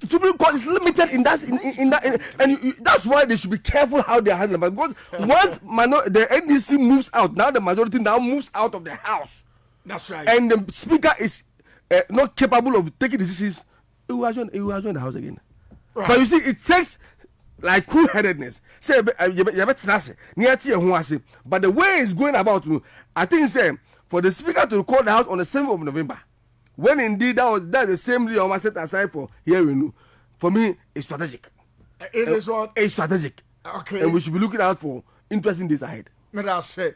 Supreme Court is limited in that, that's why they should be careful how they handle it. Because once the NDC moves out, now the majority now moves out of the house. That's right. And the speaker is not capable of taking decisions. He will join the house again. Right. But you see, it takes like cool-headedness. Say, but the way it's going about, I think, for the speaker to call the house on the 7th of November, when indeed that's the same day I set aside for hearing, for me, it's strategic. It is what? It's strategic. Okay. And we should be looking out for interesting days ahead. That's say.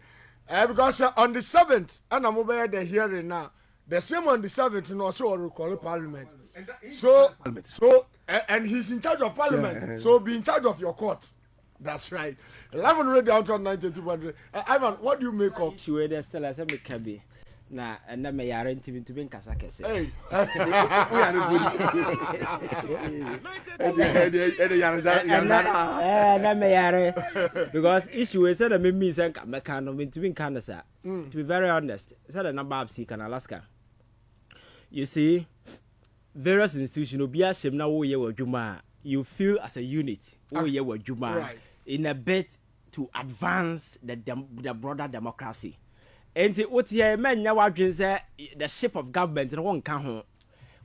Because on the 7th, and I'm over the hearing now, the same on the 7th, and also will call Parliament. So, and he's in charge of Parliament, yeah. So be in charge of your court. That's right. 11 radio out on 9200. Ivan, what do you make of? Sure, there's still a semi cabby. Na and na me yare ntibi to be nkasa kese. Hey. Na me yare because issue is that me mean say me can no to be Canada. To be very honest, said the number of Seek and Alaska. You see, various institutions obi ashem na wo ye wadwuma, you feel as a unit wo ye wadwuma in a bid to advance the broader democracy. And what here men now say the shape of government and one can.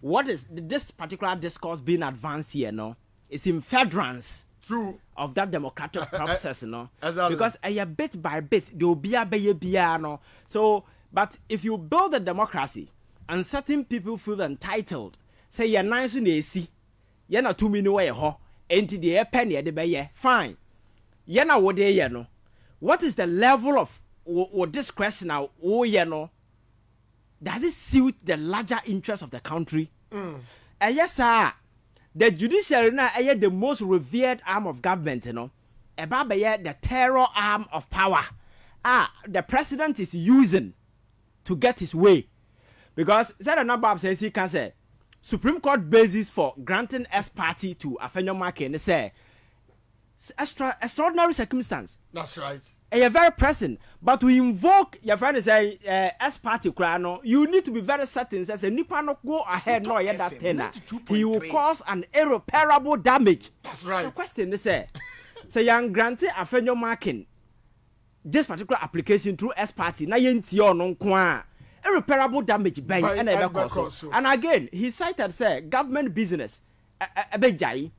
What is this particular discourse being advanced here? No, it's in furtherance of that democratic process, no. Because bit by bit there will be a no. So, but if you build a democracy and certain people feel entitled, say you're nice in AC, you're not too many way ho, into the penny at the bay, fine. You're not what they no. What is the level of or discretion now, does it suit the larger interest of the country? Yes, sir. The judiciary now is the most revered arm of government, the terror arm of power. The president is using to get his way. Because said a number of says he can say Supreme Court basis for granting S party to Afenyo Market and say extraordinary circumstance. That's right. A very present, but we invoke your friend say as party crano. You need to be very certain. Says a nipa no go ahead no yet that tenor. He will cause an irreparable damage. That's right. The question is say young granted Afenyo marking this particular application through S party. Na yenti on kwa irreparable damage by and ever cause. And again, he cited say government business abejai.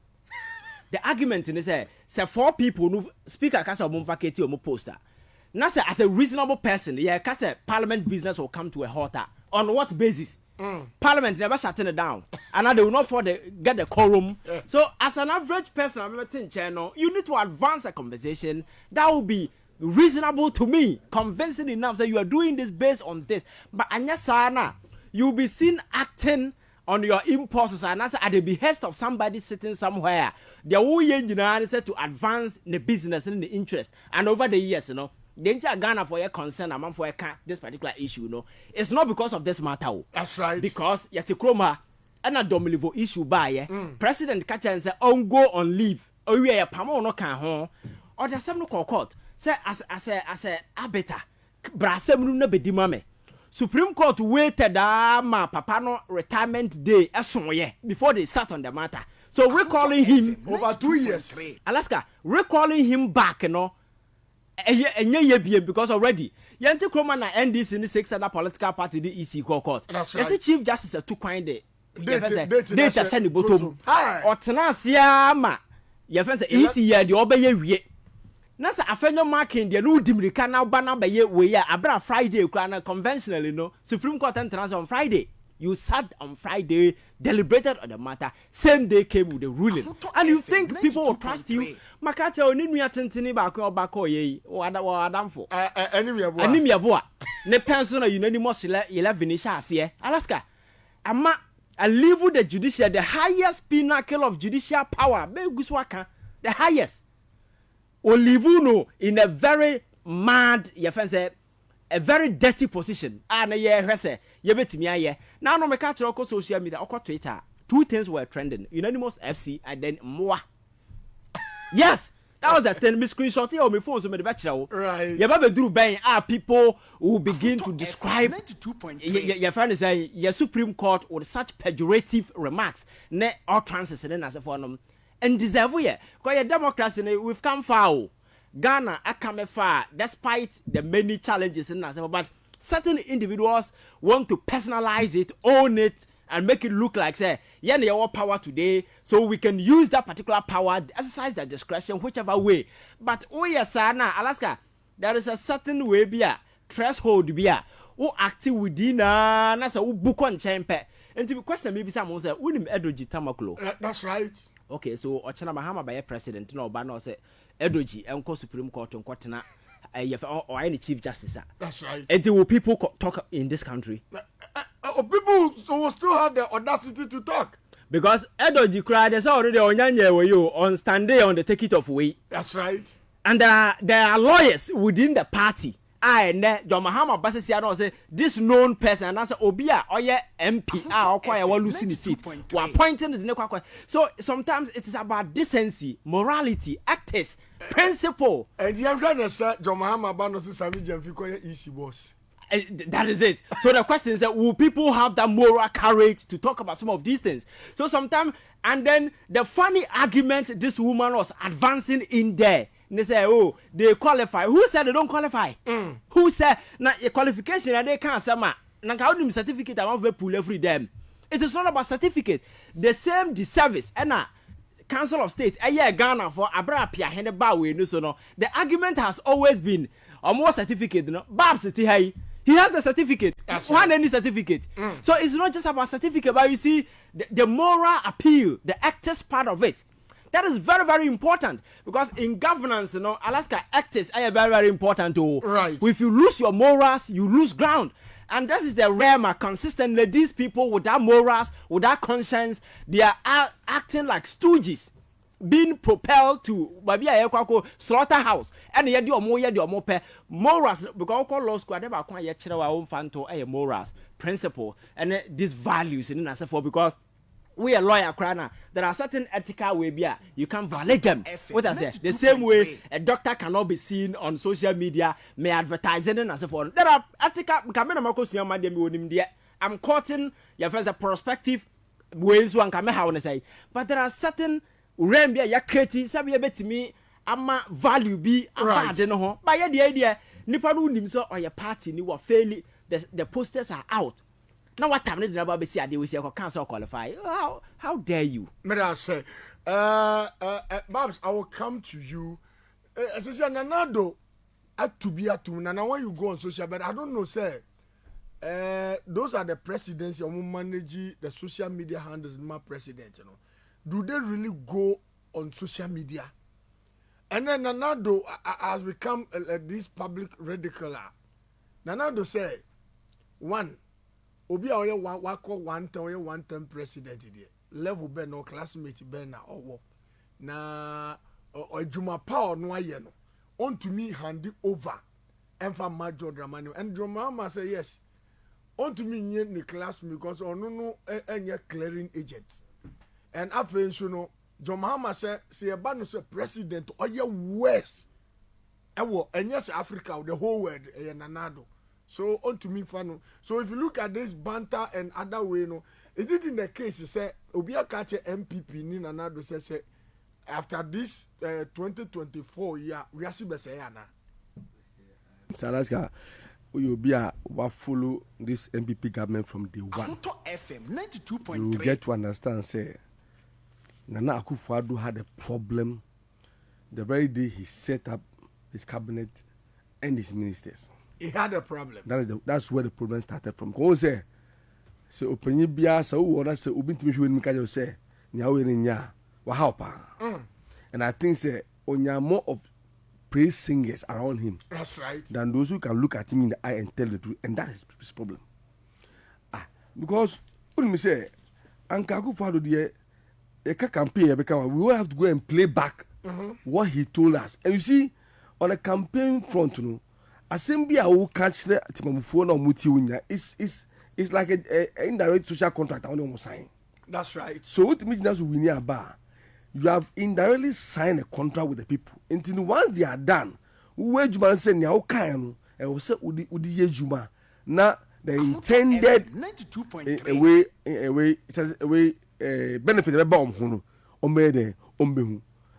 The argument in say 4 people who speaker kasa omo vacate omo poster. Now say as a reasonable person, yeah, kasa parliament business will come to a halt. On what basis? Parliament never shutting it down, and now they will not get the quorum. So as an average person, I'm not channel. You need to advance a conversation that will be reasonable to me, convincing enough that you are doing this based on this. But anyasana, you'll be seen acting on your impulses and as at the behest of somebody sitting somewhere. The whole year said to advance the business and the interest. And over the years, the entire Ghana for your concern among for this particular issue, it's not because of this matter. That's right. Because Yatikroma and a dominivo issue by President Kacha and say on go on leave. Or we are pamo no can home. Or there's some no court. Say as a abeta brasem no be dimame. Supreme Court waited ma papa no retirement day before they sat on the matter. So recalling him over 2 years. Alaska recalling him back, because already Yanti Kroma na NDC in the 6 other political party the EC court. That's right. The Chief Justice to find the data send the bottom. Or tenacia ma your friends EC ya the obey. Nasa Afenyo marking the new Dimrika now banner by ye we abra Friday conventionally Supreme Court entrance on Friday. You sat on Friday, deliberated on the matter, same day came with the ruling. And you think people will trust you? Makacha oninu ya tentini bako ye o adamfo. Anemia boa. Ne pension na unanimous 11 isha asiye. Alaska. Ama I leave the judiciary, the highest pinnacle of judicial power. Be guswaka, the highest. Olivuno in a very mad, a very dirty position. And now no me catch social media or Twitter. 2 things were trending: unanimous FC and then Moa. Yes, That was the thing. Me screenshot it on my phone so me the bachelor. Right. You ever do bang? People who begin to describe. Your friend is saying your Supreme Court with such pejorative remarks. Ne all transes and as a form. And deserve ye. Because your democracy we've come far. Ghana I come far despite the many challenges in us. But certain individuals want to personalize it, own it, and make it look like say yeah they have power today, so we can use that particular power, exercise that discretion whichever way. But oh yes now Alaska, there is a certain way be a threshold be a who active within na say who book on champe. And to question maybe someone say unim Edoji Tamaklo. That's right. Okay, so Ochana Mahama by president no ba no say Edoji enko Supreme Court on na or any chief justice. That's right. And will people talk in this country? People will still have the audacity to talk. Because Edoji cried, there's already on you on standing on the ticket of way. That's right. And there are lawyers within the party. John Mahama Bassi say this known person and answer Obia or yeah MP or losing the seat. We are pointing to the so sometimes it is about decency, morality, actors, principle. And the young say John Mahama Banos Sami Jamfiko easy boss. That is it. So the question is that will people have that moral courage to talk about some of these things? So sometimes, and then the funny argument this woman was advancing in there. And they say, oh, they qualify. Who said they don't qualify? Who said na a qualification and they can't say ma? Na how do certificate I want to pull every them? It is not about certificate. The same the service and Council of State. A year Ghana for Abra Pia Hene Bawe no so no. The argument has always been more certificate. No, Babs Tihai. He has the certificate. One any certificate. So it's not just about certificate, but you see the moral appeal, the actors part of it. That is very, very important because in governance, Alaska actors are very, very important too. Right. If you lose your morals, you lose ground. And this is the rare consistently. These people without morals, without conscience, they are acting like stooges. Being propelled to maybe a slaughterhouse and yet your more morals because law school never acquire our own fan to a morals principle and these values in us for because we are lawyer crana there are certain ethical way you can violate them. What I say the same way a doctor cannot be seen on social media may advertising and as for there are ethical I'm quoting your first perspective ways one can how say but there are certain Rembia ya create sabi ya betimi ama value bi abade no ho ba ye de idea nipa no nim so or your party ni wa fail the posters are out now what time na ba be see ade we see cancel qualify how dare you may I say Babs I will come to you especially nanado to be atum na when you go on social but I don't know say those are the presidents who manage the social media handles my president do they really go on social media? And then Nanado has become this public radical. Nanado say, one, Obi oye wako 1 term president here. Level ben no classmate ben na owo. Na Juma power no aye no. On to me hand it over. Enfa major dramani. And Drama say yes. On to me nye ni classmate because no enye clearing agent. And after you know, John Mahama said, "See a ban say president or your West, and yes, Africa, the whole world, nanado." So on to me, fano. So if you look at this banter and other way, no, is it in the case you say Obia catch MPP ni nanado say after this 2024 year, we are see besayana. Salaska, you be a follow this MPP government from day one. FM 92.3. You get to understand, say. Nana Akuffo Addo had a problem the very day he set up his cabinet and his ministers. He had a problem. That's where the problem started from. Because say openye bia so wona say obintimi hwe nim ka je say nya we nya wa help. And I think say onya more of praise singers around him. That's right. Than those who can look at him in the eye and tell the truth, and that is his problem. Because when me say Anka Akuffo Addo dey a campaign, we will have to go and play back what he told us. And you see, on a campaign front, assembly will catch the Timamufo or Muti it's like an indirect social contract I want to sign. That's right. So what means we need a bar. you have indirectly signed a contract with the people. Until once they are done, where you man say now kind, and will say udi ye juma. Now the intended benefit of the bomb,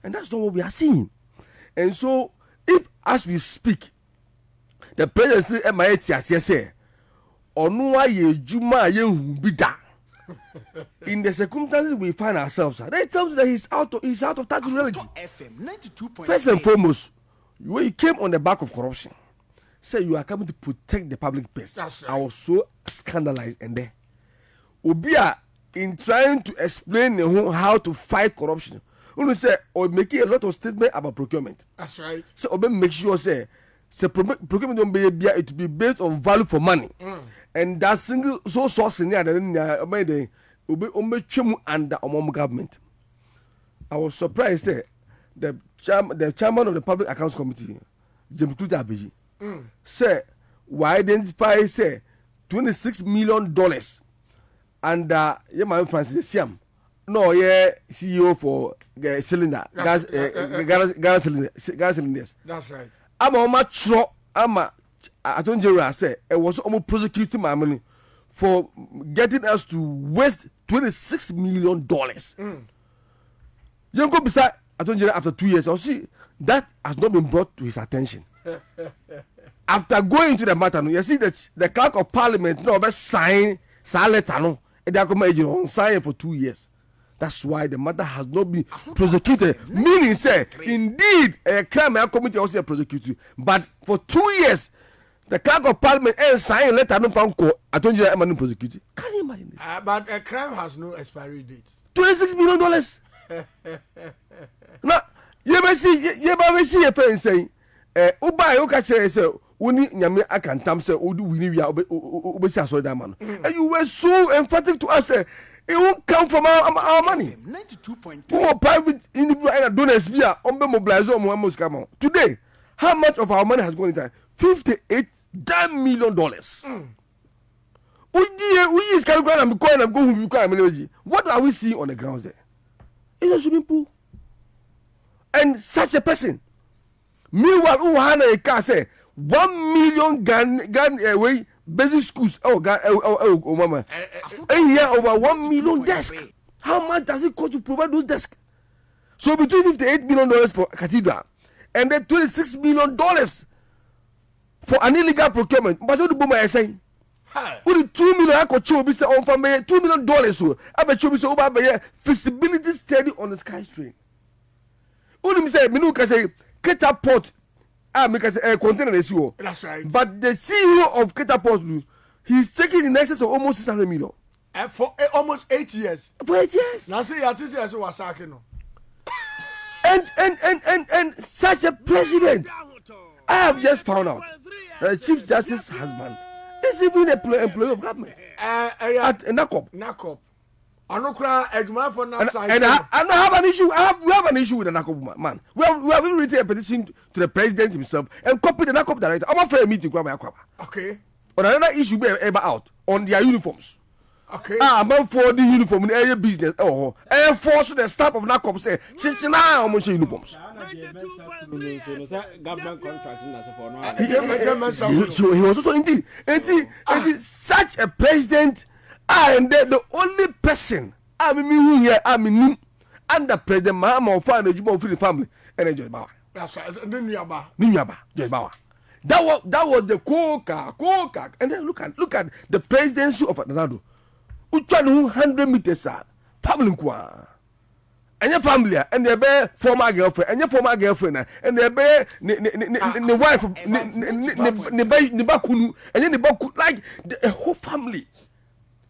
and that's not what we are seeing. And so, if as we speak, the president still MIT say, or no ye juma ye bida. In the circumstances we find ourselves, that tells us that he's out of touch with reality. First and foremost, when you came on the back of corruption, say you are coming to protect the public purse. Right. I was so scandalized and there. Obia in trying to explain how to fight corruption. Only say or making a lot of statement about procurement. That's right. So Obe make sure say procurement don't be it to be based on value for money. And that single so source in there then Obe under government. I was surprised say the chairman of the Public Accounts Committee, Jim Abeji, say we identify say $26 million and my Francis Siam. No, yeah, CEO for cylinder, gas cylinders. That's right. I'm on my truck. I told you, I said, it was almost prosecuting my money for getting us to waste $26 million. You go beside, I told you after 2 years, I'll see that has not been brought to his attention. After going into the matter, you see that the clerk of parliament, sign letter, and they are on sign for 2 years. That's why the matter has not been prosecuted. Meaning, say, indeed, a crime committee also prosecuted. But for 2 years, the clerk of parliament signed a letter no found court. I told you that I'm not prosecuted. Can you imagine this? But a crime has no expiry date. $26 million. Now, you may see a parent saying, Uba, you catch it, say, Uni Yami Akantam, say, Udu Winnie, Ubesa Sodaman. And you were so emphatic to us, it won't come from our money. 92.3. Private individual donors be mobilized almost come on. Today, how much of our money has gone inside? $58 million. What are we seeing on the grounds there? It's a swimming pool. And such a person. Meanwhile, Uhana a car say 1 million gun away basic schools. Mama. And here over 1 million desks. How much does it cost to provide those desks? So between $58 million for cathedral and then $26 million for an illegal procurement. But what the bomber is saying? What the $2 million I could show me say on for me $2 million so I bet you so over feasibility study on the sky train. What me say? Me say catapult. Because a container is you. That's right. But the CEO of catapult, he's taking in excess of almost $600 million. For almost 8 years. For 8 years. Now see, at this year was sacking. And such a president. I have just found out that the Chief Justice's husband is even an employee of government at Nakop. And I have an issue. We have an issue with the Nakop man. We have even written a petition to the president himself and copied the Nakop director. I'm afraid of meeting. Okay. On another issue, we ever out on their uniforms. Okay. I'm for the uniform in area business. Air Force, the staff of Nakop say, "Chichina, I'm on uniforms." Government contracting he was also indeed such a president. And the only person I'm in under President Mahama of the family and enjoy Bawa. That's right. Ninyaba, Joy Bawa. That was the coca. And then look at the presidency of Addo. Uchanu 100 meters family kwa. And your family and your former girlfriend and your former girlfriend and their the wife Nibakunu and then the Baku like the whole family.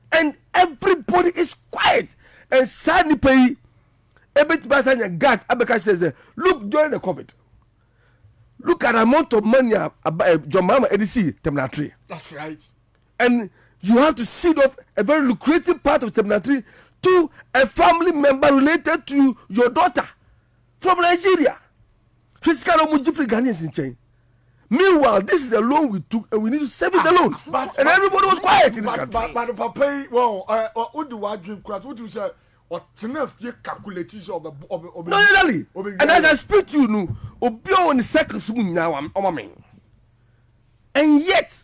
And everybody is quiet. And sadly, pay a bit by saying, God, Abeka says, look, during the COVID, look at the amount of money John Mahama EDC Terminatory. That's right. And you have to seed off a very lucrative part of Terminatory to a family member related to your daughter from Nigeria. Fiscal Mujifri Ghanaians in chain. Meanwhile, this is a loan we took and we need to save it alone. And everybody was quiet in this country. But Papa, well, what do I dream? What do you say? or tenafie calculations of no, really. And as I speak to you, no, obio in the circles now, I'm and yet,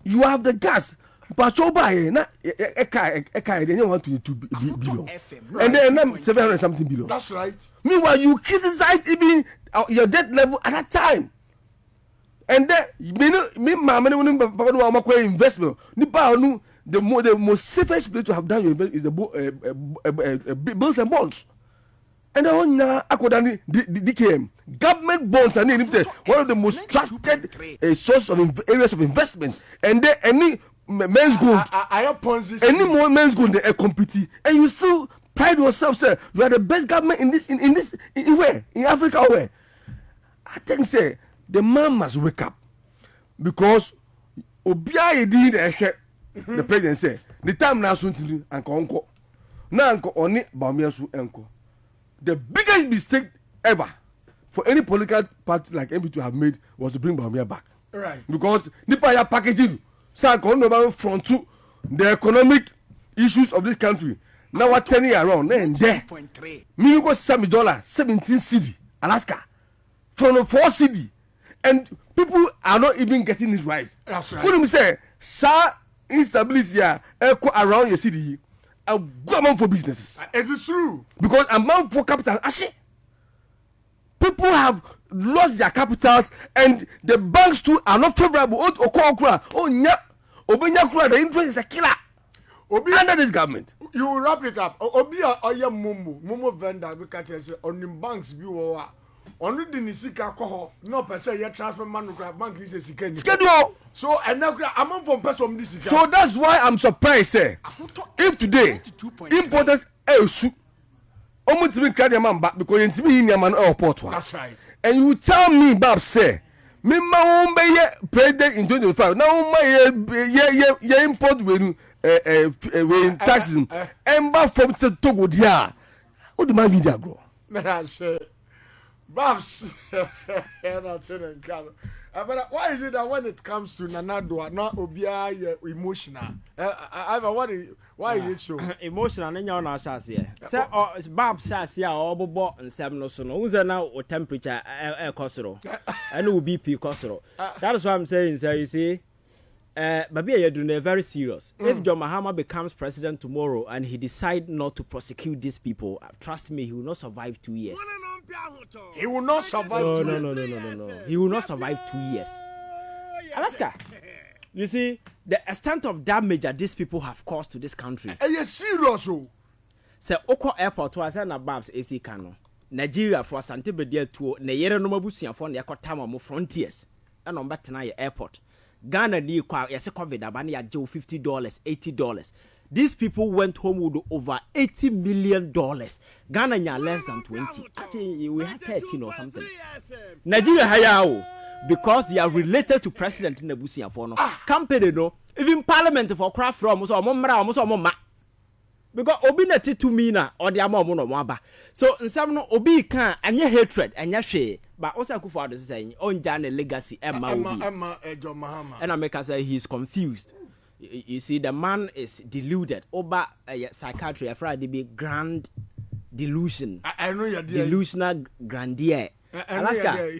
you have the gas. But you buy na eka they want to below, and then 700 something below. That's right. Meanwhile, you criticize even your debt level at that time, and then me mama investment. The most safest place to have done your investment is the bills and bonds. And on Akodani DKM government bonds and one of the most trusted source of areas of investment, and then any men's gold, any more men's gold they compete, and you still pride yourself, sir. You are the best government in this where in Africa where I think say the man must wake up, because Obia did the president say the time now soon to do and conquer now only Bawumia su enko. The biggest mistake ever for any political party like MP to have made was to bring Bawumia back. Right. Because Nipa packaging so front to the economic issues of this country. Now what 10 years around and there. Me go $70, 17 CD, Alaska. From the 4 CD. And people are not even getting it right. That's right. What do you say? Sir, instability around your city. A good amount for businesses. It is true. Because amount for capital, people have lost their capitals, and the banks too are not favorable. The interest is a killer. Under this government. You will wrap it up. Obi oya mumu vendor because on the banks bi wo onu di ni sika ko no person ye transfer man bank is sika schedule. So and now amount from person this sika. So that's why I'm surprised, sir. If today importers elsu omutimi credit man back because yentimi ni man airport. That's right. And you tell me, Bob, say me ma be president in 2025. Now my ye import when taxes emba from Togo dia. What do my video grow? Man say Babs, why is it that when it comes to Nanadua, not Obia emotional? Why is it so? Emotional, and you're not sassy. Sir, Babs sassy, or Bobo and Sam no sono. Who's now or temperature cosero? And will BP cosero. That is what I'm saying, sir. You see, Baby, you're doing very serious. If John Mahama becomes president tomorrow and he decides not to prosecute these people, trust me, he will not survive 2 years. He will not survive. No. He will not survive 2 years. Alaska, you see, the extent of damage that these people have caused to this country. Yes, serious. Say, Oko Airport was an Babs AC Kano. Nigeria for Santibedia to Nayera Nomabusia for the Akotama frontiers. And on back tonight airport. Ghana ni kwa yase COVID abani ya joe $50, $80. These people went home with over $80 million. Ghana nya less than 20. I think we had 13 or something. Nigeria hayao because they are related to President Nebusia for no company no even Parliament for craft from so ma because obi na titu mina or the amount no mwaba. So nsam no obi kan anya hatred anya hwe. But also Akuffo Addo is saying on Jane legacy Emma John Mahama. And I make us say he's confused. You see, the man is deluded. Oba psychiatry, I find to be grand delusion. I know you're delusional grandeur. Alaska.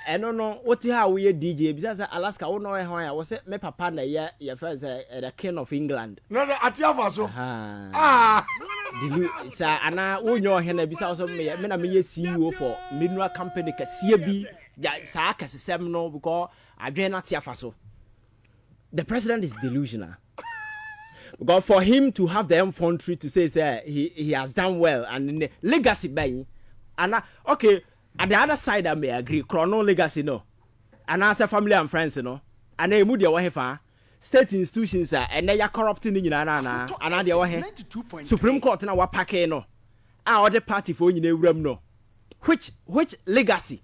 I don't know what how we DJ because Alaska. Oh no, I was say me papa na your first the king of England. No, Atiafa so. Sir, and I won't know him. Besides, me na me CEO for mineral company kasiye bi. Ya sa kase semno because I join Atiafa so. The president is delusional. Because for him to have the infantry to say he has done well and legacy by and okay. At the other side, I may agree. Chrono legacy, no. And as a family and friends, no. And they move their wife, state institutions, and they are corrupting in Nana. And they are Supreme Court now, what pack, no. Our other party for in a room, no. Which legacy?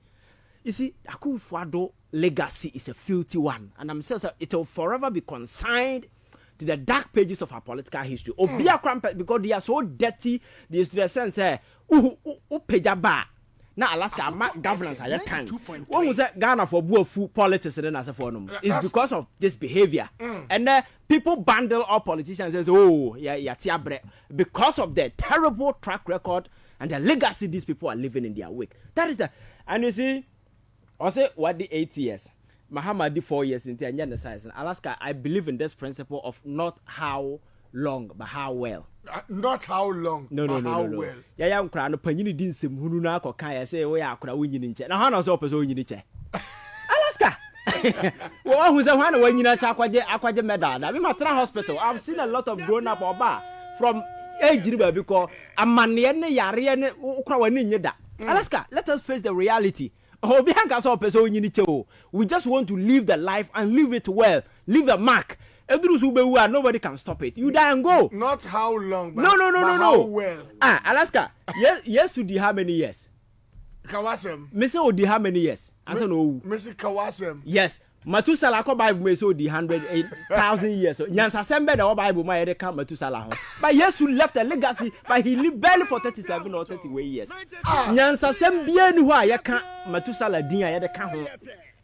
You see, Akuffo Addo legacy is a filthy one. And I'm saying it will forever be consigned to the dark pages of our political history. Obia cramped because they are so dirty, they to the sense, pejaba. na Alaska governance aye kan when we say Ghana for buafu politics and as for no it's because of this behavior and people bundle up politicians and say oh yeah tiabre because of their terrible track record and the legacy these people are living in their wake. That is the and you see I say what the 8 years Mahama did 4 years into the size in Alaska. I believe in this principle of not how long but how well. Not how long, no. Well. Yeah, I'm crying. No, Panini didn't say who na ko kan. I say we are crying. We need to. Now how na so person we need to. Alaska. Well, who's the one when you na akwaje medal? Na me maternal hospital. I've seen a lot of grown up oba from age riba because amane ne yare ne ukra wani nyeda. Alaska, let us face the reality. Oh, we just want to live the life and live it well. Leave a mark. Nobody can stop it. You die and go. Not how long, but no. How well. Alaska. Yes, you did how many years? Kawasem. Mr. Odi how many years? I said no. Mr. Kawasem. Yes. Matusala ko Bible me so di 108,000 years. So nyansa sembe na Bible ma yede ka Matusala ho. But yes, you left a legacy, but he lived barely for 37 or 30 years. Nyansa sembe ni ho a ye ka Matusala din a yede ka ho.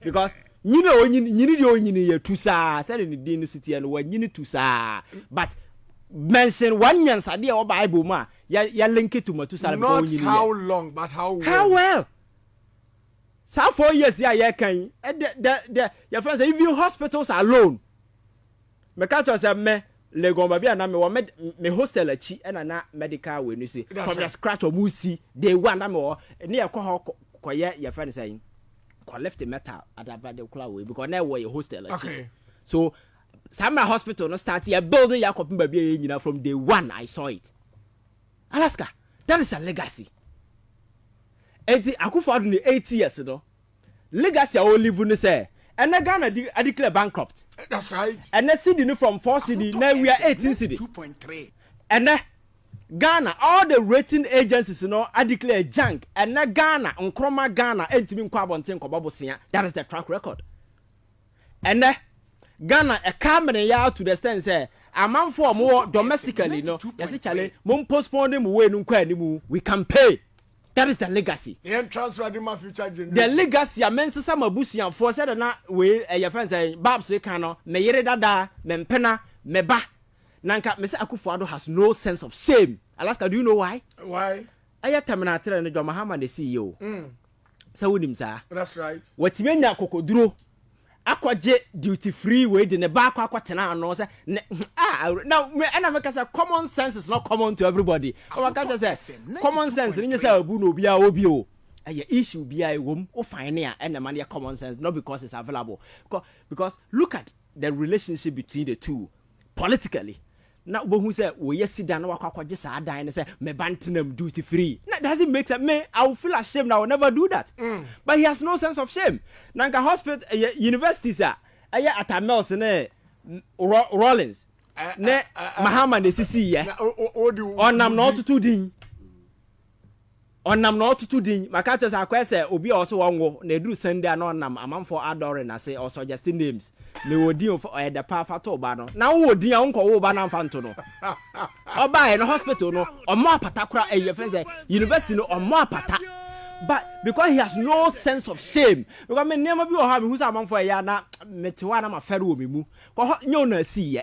Because nyini ye tusa, said in the city and when nyini tusa. But mention one nyansa de Bible ma ya link it to Matusala. Not how long, but how well. How well? So 4 years yeah can your friends say even hospitals alone me catch us me legon ba bia na me hostel achi na medical we you see from the scratch or musi day one na me ne koye your friend say collect metal at about the cloud way because na we hostel achi okay. So some hospital no start here building yakopin ba bia nyina from day one I saw it. Alaska, that is a legacy. Akuffo Addo ni 8 years no legacy all live no say and Ghana declare bankrupt. That's right. And the city from 4 city now we are 18 cities 2.3 and Ghana all the rating agencies declare junk and Ghana Nkroma Ghana entimi nkwa abonten ko bobosia. That is the track record. And Ghana a cabinet ya to the stand say a man for more domestically no yes chale mum postpone mu we no nkwa animu we can pay. That is the legacy. Transfer the future generation. The legacy a men sesa mabusian for said na we your friends say babs kan no me yere dada me mpena me ba nanka me say Akuffo Addo has no sense of shame. Alaska, do you know why? Why? Aya terminator no Mahama the CEO. So wonim sa. That's right. Watime nya kokoduro akwaje duty free we de ne ba akwatena no say now and I say common sense is not common to everybody. I can say common sense ni say abu no bia obi o aya issue bia ewom o fine ya and the man common sense not because it's available because look at the relationship between the two politically. Now who say we sit down na wakwaje sa dan say me bantenam duty free. That doesn't make sense. Me I will feel ashamed. I will never do that. But he has no sense of shame. Nanka hospital universities at Atamels ne Rollins ne Mahama ne sisi ye onam not to din onam not to din makacha sa kwese obi also wonwo na edu Sunday na onam amanfo adore na say also just names me wodi of the power to ba no na wo din anko wo ba na mfanto no oba e no hospital no omo apata kura e friends university no omo apata. But because he has no sense of shame, because me never be or have who's among for a yana metewana ma ferro me mu. Ko na see ye.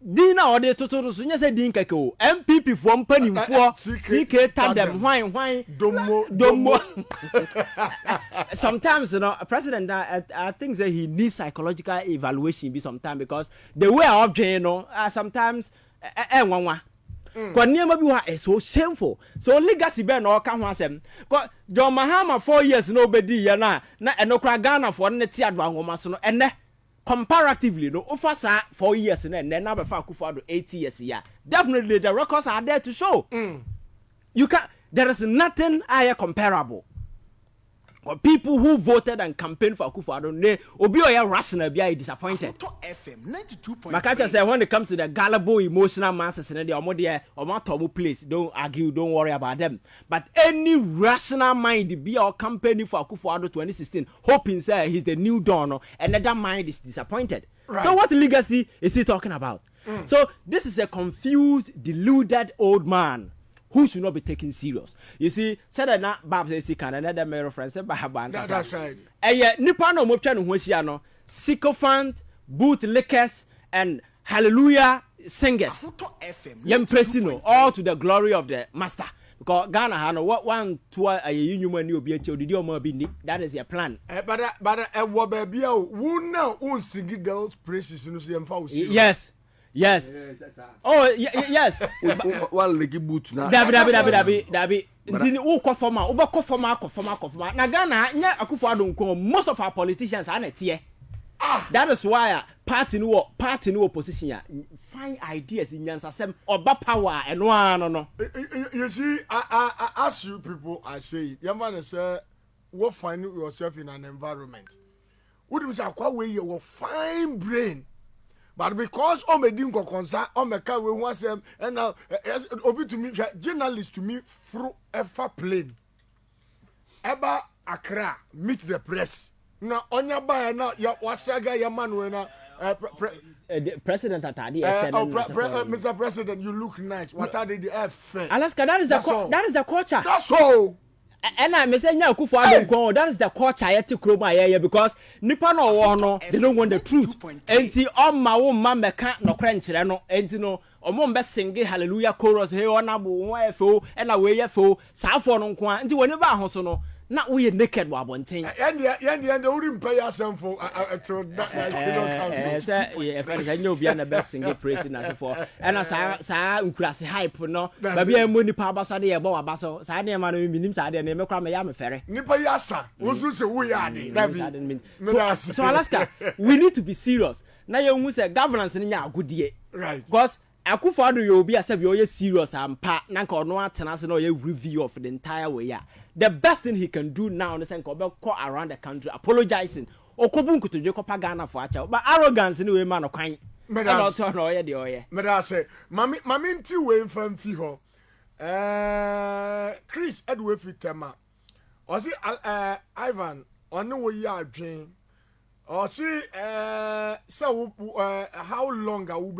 Dina or de toto so nya say din keke MPP from panim for CK tandem why domo. Sometimes president I think that he needs psychological evaluation be sometime because the way I object sometimes nwanwa Kwa niema bi wa so shameful. So legacy be na oka ho asem. Kwa John Mahama 4 years no bedi ye na enokra Ghana for ne ti ado ahoma so no ene comparatively no over 4 years na ene na be fa Akuffo Addo 8 years ya. Definitely the records are there to show. You can there is nothing comparable. People who voted and campaigned for Akuffo Addo, they obi oya rational be disappointed. Makacha say when it comes to the gullible emotional masses and the omo place, don't argue, don't worry about them. But any rational mind be our campaigning for Akuffo Addo 2016, hoping say he's the new dawn, and that mind is disappointed. Right. So what legacy is he talking about? So this is a confused, deluded old man who should not be taken serious. You see, said that now Babs says he can another mayor friend said Bahaba. That's right. Nipa no mo twa no ho ahia no sycophant, bootlickers and hallelujah singers. Yem pressing all to the glory of the master. Because Ghana ha no what one to a nyuma ni obi ache odidi o ma bi ni. That is your plan. But wo ba bia wo na un sing down praises no so yem fa wo see. Yes. Oh yes. One legi boot na. Dabi. Ntini wo kofoma, wo be kofoma. Na Ghana nya Akuffo Addo nko most of our politicians are na tie. That is why party no opposition ya find ideas in yansasem oba power eno ano no. You see, I ask you people, I say, young man say, what find yourself in an environment. What do you say? Quite way you fine brain, but because me didn't concern, me can we want them and now obi to me journalist to me through ever plane. Eba Accra meet the press. Na onya ba na ya wastraga ya man we na President Atadi Mr. President, you look nice. What are the F? Alaska, that is the culture. That's all. And I may say nya Akuffo Addo that is the culture yet to kroma here because nipa no wo no they don't want the truth. Enti on ma wo ma meka no krenchire no enti no omo mbe sing hallelujah chorus hey ona bo wo efo e na we yefo saafo no nko enti woni ba ho so no na we naked wa bonten and the uri pay yourself for to that say nya obi na be sing praise na se for and sa nkurase hype no ba bia mo nipa abaso de ye bo abaso sa de ma no minim sa de na me kwa me ya me fere nipa yasa wo so se wo ya de so Alaska we need to be serious na ye hu say governance ni nya agodie right because Akuffo Addo you obi asabi o ye serious ampa na nka ono atena se na o ye review of the entire way ya. The best thing he can do now is go around the country apologizing. Okobu nkutoje kopa Ghana for acha. But arrogance ni we man okwan. Me da to no oye de oye. Me da say, mami nti we mfam fi ho. Chris Edwe Fitema. Osi Ivan onu wo yi adwen. Osi so how long are we